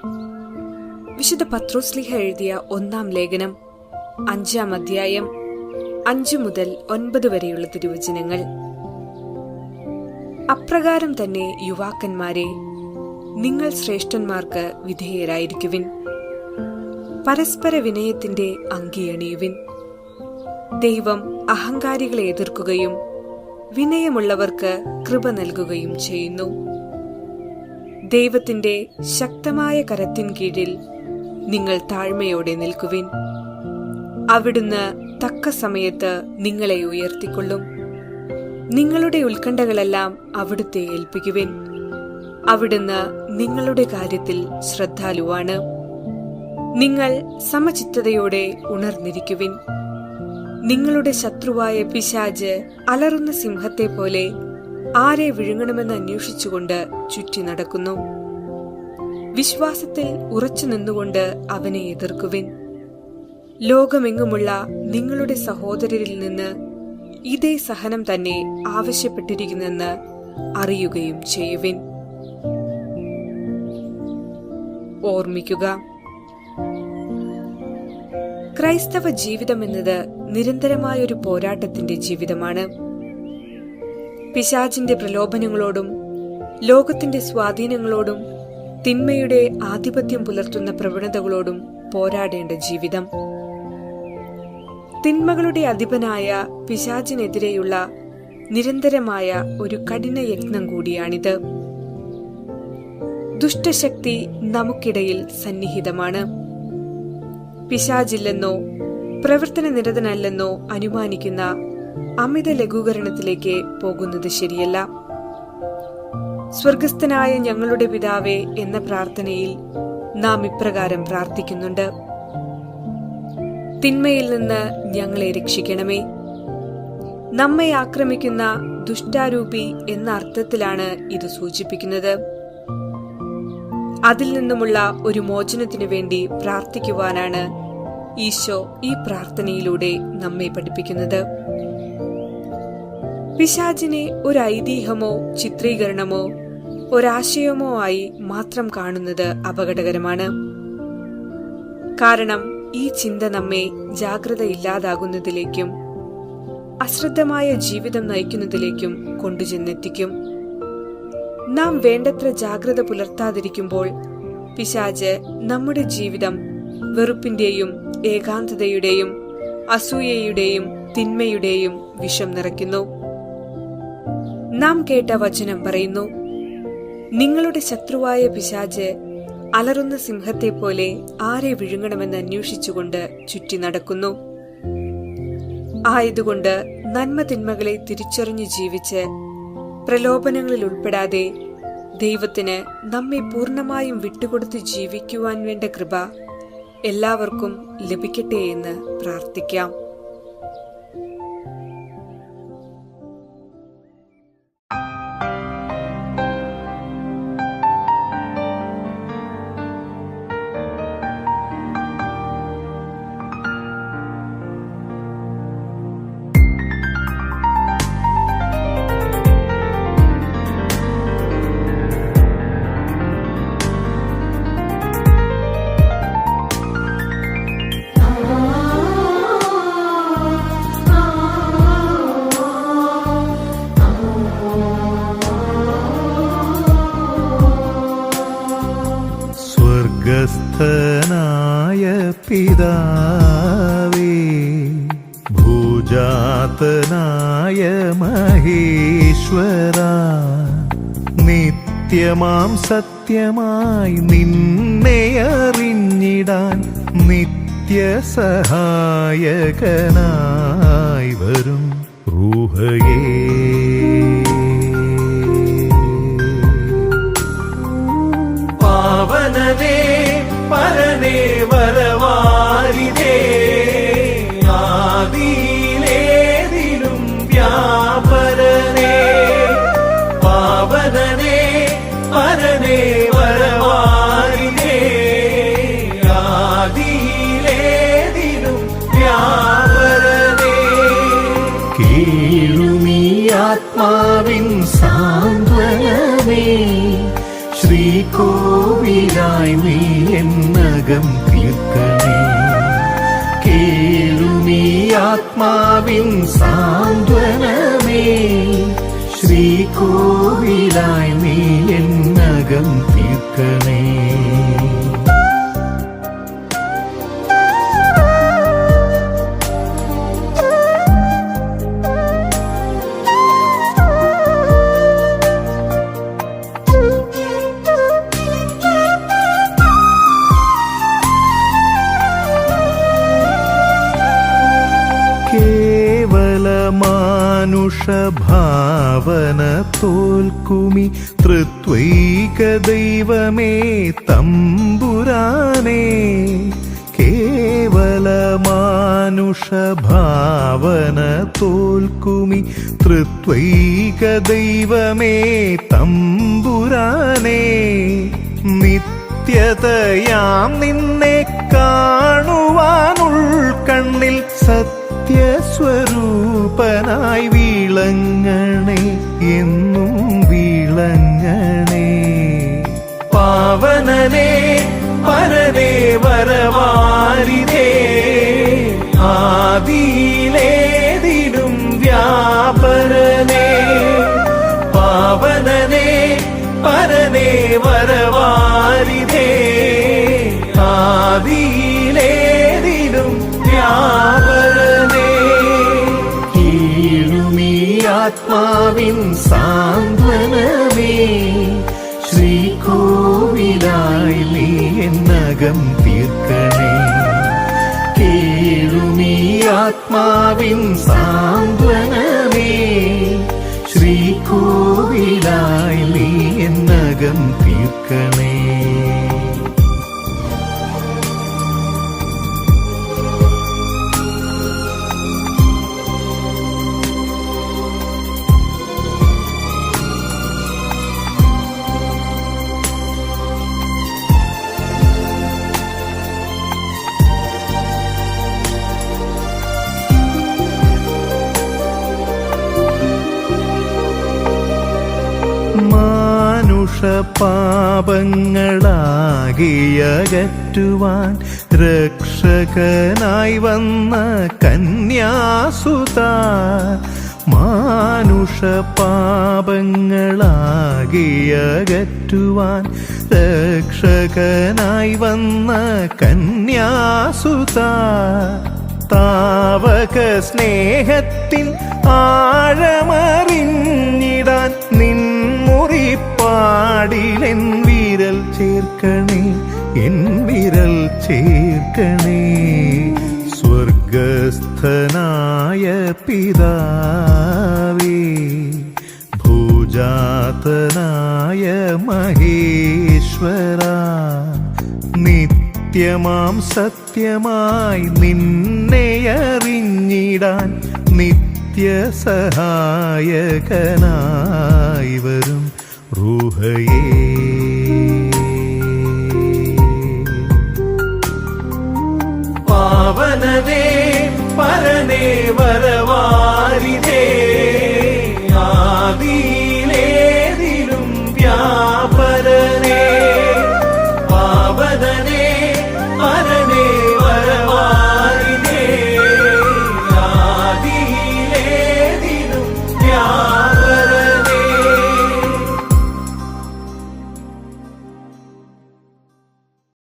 വിശുദ്ധ പത്രോസ്ലീഹ എഴുതിയ 1-ാം ലേഖനം 5-ാം അധ്യായം 5 മുതൽ 9 വരെയുള്ള തിരുവചനങ്ങൾ. അപ്രകാരം തന്നെ യുവാക്കന്മാരെ, നിങ്ങൾ ശ്രേഷ്ഠന്മാർക്ക് വിധേയരായിരിക്കുവിൻ. പരസ്പര വിനയത്തിന്റെ അങ്കിയണിയുവിൻ. ദൈവം അഹങ്കാരികളെ എതിർക്കുകയും വിനയമുള്ളവർക്ക് കൃപ നൽകുകയും ചെയ്യുന്നു. ദൈവത്തിന്റെ ശക്തമായ കരത്തിൻ കീഴിൽ നിങ്ങൾ താഴ്മയോടെ നിൽക്കുവിൻ. അവിടുന്ന് തക്ക സമയത്ത് നിങ്ങളെ ഉയർത്തിക്കൊള്ളും. നിങ്ങളുടെ ഉത്കണ്ഠകളെല്ലാം അവിടുത്തെ ഏൽപ്പിക്കുവിൻ. അവിടുന്ന് നിങ്ങളുടെ കാര്യത്തിൽ ശ്രദ്ധാലുവാണ്. നിങ്ങൾ സമചിത്തതയോടെ ഉണർന്നിരിക്കുവിൻ. നിങ്ങളുടെ ശത്രുവായ പിശാച് അലറുന്ന സിംഹത്തെ പോലെ ആരെ വിഴുങ്ങണമെന്ന് അന്വേഷിച്ചുകൊണ്ട് ചുറ്റി നടക്കുന്നു. വിശ്വാസത്തിൽ ഉറച്ചു നിന്നുകൊണ്ട് അവനെ എതിർക്കുവിൻ. ലോകമെങ്ങുമുള്ള നിങ്ങളുടെ സഹോദരരിൽ നിന്ന് ഇതേ സഹനം തന്നെ ആവശ്യപ്പെട്ടിരിക്കുന്നെന്ന് അറിയുകയും ചെയ്യുവിൻ. ഓർമ്മിക്കുക, ക്രൈസ്തവ ജീവിതം എന്നത് നിരന്തരമായൊരു പോരാട്ടത്തിന്റെ ജീവിതമാണ്. പിശാചിന്റെ പ്രലോഭനങ്ങളോടും ലോകത്തിന്റെ സ്വാധീനങ്ങളോടും തിന്മയുടെ ആധിപത്യം പുലർത്തുന്ന പ്രവണതകളോടും പോരാടേണ്ട ജീവിതം. തിന്മകളുടെ അധിപനായ പിശാചിനെതിരെയുള്ള നിരന്തരമായ ഒരു കഠിന യത്നം കൂടിയാണിത്. ദുഷ്ടശക്തി നമുക്കിടയിൽ സന്നിഹിതമാണ്. പിശാചില്ലെന്നോ പ്രവർത്തന നിരതനല്ലെന്നോ അനുമാനിക്കുന്ന അമിത ലഘൂകരണത്തിലേക്ക് പോകുന്നത് ശരിയല്ല. സ്വർഗസ്ഥനായ ഞങ്ങളുടെ പിതാവേ എന്ന പ്രാർത്ഥനയിൽ നാം ഇപ്രകാരം പ്രാർത്ഥിക്കുന്നുണ്ട്: തിന്മയിൽ നിന്ന് ഞങ്ങളെ രക്ഷിക്കണമേ. നമ്മെ ആക്രമിക്കുന്ന ദുഷ്ടാരൂപി എന്ന അർത്ഥത്തിലാണ് ഇത് സൂചിപ്പിക്കുന്നത്. അതിൽ നിന്നുമുള്ള ഒരു മോചനത്തിനു വേണ്ടി പ്രാർത്ഥിക്കുവാനാണ് ഈശോ ഈ പ്രാർത്ഥനയിലൂടെ നമ്മെ പഠിപ്പിക്കുന്നത്. പിശാചിനെ ഒരു ഐതിഹ്യമോ ചിത്രീകരണമോ ഒരാശയമോ ആയി മാത്രം കാണുന്നത് അപകടകരമാണ്. കാരണം ഈ ചിന്ത നമ്മെ ജാഗ്രത ഇല്ലാതാകുന്നതിലേക്കും അശ്രദ്ധമായ ജീവിതം നയിക്കുന്നതിലേക്കും കൊണ്ടുചെന്നെത്തിക്കും. നാം വേണ്ടത്ര ജാഗ്രത പുലർത്താതിരിക്കുമ്പോൾ പിശാച് നമ്മുടെ ജീവിതം വെറുപ്പിന്റെയും ഏകാന്തതയുടെയും അസൂയയുടെയും തിന്മയുടെയും വിഷം നിറയ്ക്കുന്നു. നാം കേട്ട വചനം പറയുന്നു: നിങ്ങളുടെ ശത്രുവായ പിശാച് അലറുന്ന സിംഹത്തെ പോലെ ആരെ വിഴുങ്ങണമെന്ന് അന്വേഷിച്ചുകൊണ്ട് ചുറ്റി നടക്കുന്നു. ആയതുകൊണ്ട് നന്മ തിന്മകളെ തിരിച്ചറിഞ്ഞു ജീവിച്ച് പ്രലോഭനങ്ങളിൽ ഉൾപ്പെടാതെ ദൈവത്തിന് നമ്മെ പൂർണ്ണമായും വിട്ടുകൊടുത്ത് ജീവിക്കുവാൻ വേണ്ട കൃപ എല്ലാവർക്കും ലഭിക്കട്ടെ എന്ന് പ്രാർത്ഥിക്കാം. സ്വർഗസ്ഥനായ പിതാവേ, ഭൂജാതനായ മഹേശ്വരാ, നിത്യമാം സത്യമായി നിന്നെ അറിഞ്ഞിടാൻ നിത്യസഹായകനായി വരും റൂഹയേ. പാവനനേ പരനേ വരവാരിതേ, ആദിയിലേതിലും വ്യാപരനേ. പാവനനേ പരനേ വരവാരിതേ, ആദിയിലേതിലും വ്യാപരനേ. കീഴുമീ ആത്മാവിൻ സാന്ത്വനമേ, ശ്രീകോവിലാ കോവിലായി നീ എന്നകം തീർക്കണേ. കേഴുമീ ആത്മാവിൻ സാന്ത്വനമേ, ശ്രീകോവിലായി നീ എന്നകം തീർക്കണേ. മാനുഷഭാവന തോൽക്കുമി തൃത്വൈക ദൈവമേ തമ്പുരാനേ. കേവല മാനുഷഭാവന തോൽക്കുമി തൃത്വൈക ദൈവമേ തമ്പുരാനേ. നിത്യതയാം നിന്നെ കാണുവാനുൾക്കണ്ണിൽ സത്യസ്വരൂപനായി വിളങ്ങണേ, എന്നും വിളങ്ങണേ. പാവനനേ പരനേ വരവാരിതേ, ആദിയിലേതിലും വ്യാപരനേ. പാവനനേ പരനേ വരവാരിതേ, ആദിയിലേതിലും വ്യാപരനേ. കീഴുമീ ആത്മാവിൻ സാന്ത്വനമേ, ശ്രീകോവിലായി നീ എന്നകം തീർക്കണേ. കേഴുമീ ആത്മാവിൻ സാന്ത്വനമേ, ശ്രീകോവിലായി നീ എന്നകം തീർക്കണേ. മാനുഷപാപങ്ങളാകിയകറ്റുവാൻ രക്ഷകനായി വന്ന കന്യാസുത. മാനുഷപാപങ്ങളാകിയകറ്റുവാൻ രക്ഷകനായി വന്ന കന്യാസുത. താവക സ്നേഹത്തിൻ ആഴമറിഞ്ഞിടാൻ നിൻമുറിപ്പാടിലെൻ വിരൽ ചേർക്കണേ, എൻ വിരൽ ചേർക്കണേ. സ്വർഗസ്ഥനായ പിതാവേ, ഭൂജാതനായ മഹേശ്വരാ, നിത്യമാം സത്യമായി നിന്നെ അറിഞ്ഞിടാൻ നിത്യസഹായകനായി വരും റൂഹയേ